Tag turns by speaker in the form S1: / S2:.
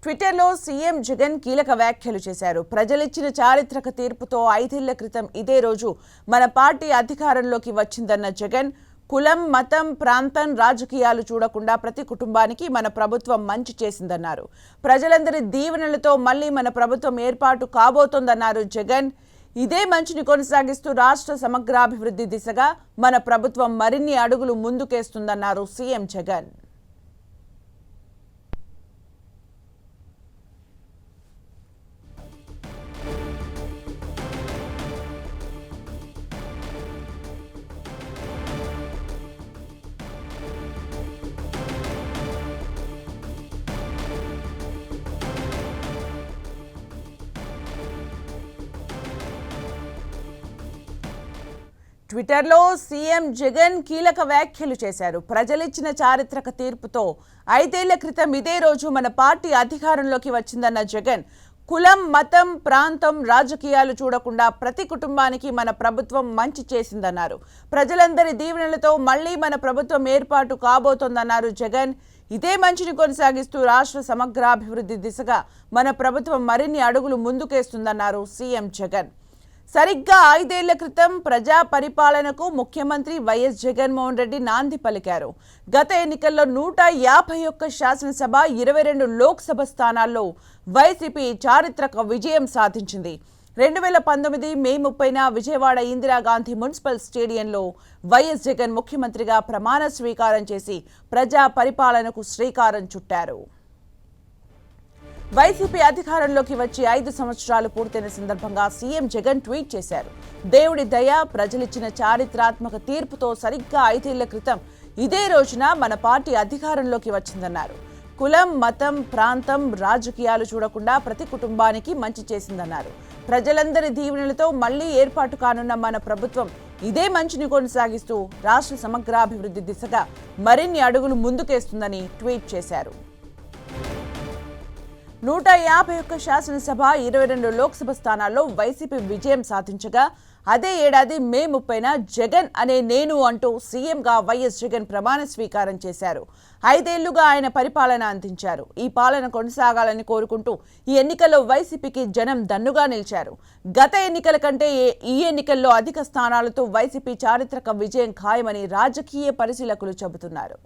S1: ట్విట్టర్లో సీఎం జగన్ కీలక వ్యాఖ్యలు చేశారు. ప్రజలిచ్చిన చారిత్రక తీర్పుతో 5 ఏళ్ల క్రితం ఇదే రోజు మన పార్టీ అధికారంలోకి వచ్చిందన్న జగన్, కులం, మతం, ప్రాంతం, రాజకీయాలు చూడకుండా ప్రతి కుటుంబానికి మన ప్రభుత్వం మంచి చేసిందన్నారు. ప్రజలందరి దీవెనలతో మళ్లీ మన ప్రభుత్వం ఏర్పాటు కాబోతోందన్నారు జగన్. ఇదే మంచిని కొనసాగిస్తూ రాష్ట్ర సమగ్రాభివృద్ధి దిశగా మన ప్రభుత్వం మరిన్ని అడుగులు ముందుకేస్తుందన్నారు సీఎం జగన్. ట్విట్టర్లో సీఎం జగన్ కీలక వ్యాఖ్యలు చేశారు. ప్రజలిచ్చిన చారిత్రక తీర్పుతో 5 ఏళ్ల క్రితం ఇదే రోజు మన పార్టీ అధికారంలోకి వచ్చిందన్న జగన్, కులం, మతం, ప్రాంతం, రాజకీయాలు చూడకుండా ప్రతి కుటుంబానికి మన ప్రభుత్వం మంచి చేసిందన్నారు. ప్రజలందరి దీవెనలతో మళ్లీ మన ప్రభుత్వం ఏర్పాటు కాబోతోందన్నారు జగన్. ఇదే మంచిని కొనసాగిస్తూ రాష్ట్ర సమగ్రాభివృద్ధి దిశగా మన ప్రభుత్వం మరిన్ని అడుగులు ముందుకేస్తుందన్నారు సీఎం జగన్. సరిగ్గా 5 ఏళ్ల క్రితం ప్రజా పరిపాలనకు ముఖ్యమంత్రి వైఎస్ జగన్మోహన్ రెడ్డి నాంది పలికారు. గత ఎన్నికల్లో 151 శాసనసభ, 22 లోక్సభ స్థానాల్లో వైసీపీ చారిత్రక విజయం సాధించింది. 2019 మే 30న విజయవాడ ఇందిరాగాంధీ మున్సిపల్ స్టేడియంలో వైఎస్ జగన్ ముఖ్యమంత్రిగా ప్రమాణ స్వీకారం చేసి ప్రజా పరిపాలనకు శ్రీకారం చుట్టారు. వైసీపీ అధికారంలోకి వచ్చి 5 సంవత్సరాలు పూర్తయిన సందర్భంగా సీఎం జగన్ ట్వీట్ చేశారు. దేవుడి దయ, ప్రజలిచ్చిన చారిత్రాత్మక తీర్పుతో సరిగ్గా 5 ఏళ్ల క్రితం ఇదే రోజున మన పార్టీ అధికారంలోకి వచ్చిందన్నారు. కులం, మతం, ప్రాంతం, రాజకీయాలు చూడకుండా ప్రతి కుటుంబానికి మంచి చేసిందన్నారు. ప్రజలందరి దీవెనలతో మళ్లీ ఏర్పాటు కానున్న మన ప్రభుత్వం ఇదే మంచిని కొనసాగిస్తూ రాష్ట్ర సమగ్రాభివృద్ధి దిశగా మరిన్ని అడుగులు ముందుకేస్తుందని ట్వీట్ చేశారు. 151 శాసనసభ, 22 లోక్సభ స్థానాల్లో వైసీపీ విజయం సాధించగా అదే ఏడాది మే 30న జగన్ అనే నేను అంటూ సీఎంగా వైఎస్ జగన్ ప్రమాణ స్వీకారం చేశారు. 5 ఏళ్లుగా ఆయన పరిపాలన అందించారు. ఈ పాలన కొనసాగాలని కోరుకుంటూ ఈ ఎన్నికల్లో వైసీపీకి జనం దన్నుగా నిలిచారు. గత ఎన్నికల కంటే ఈ ఎన్నికల్లో అధిక స్థానాలతో వైసీపీ చారిత్రక విజయం ఖాయమని రాజకీయ పరిశీలకులు చెబుతున్నారు.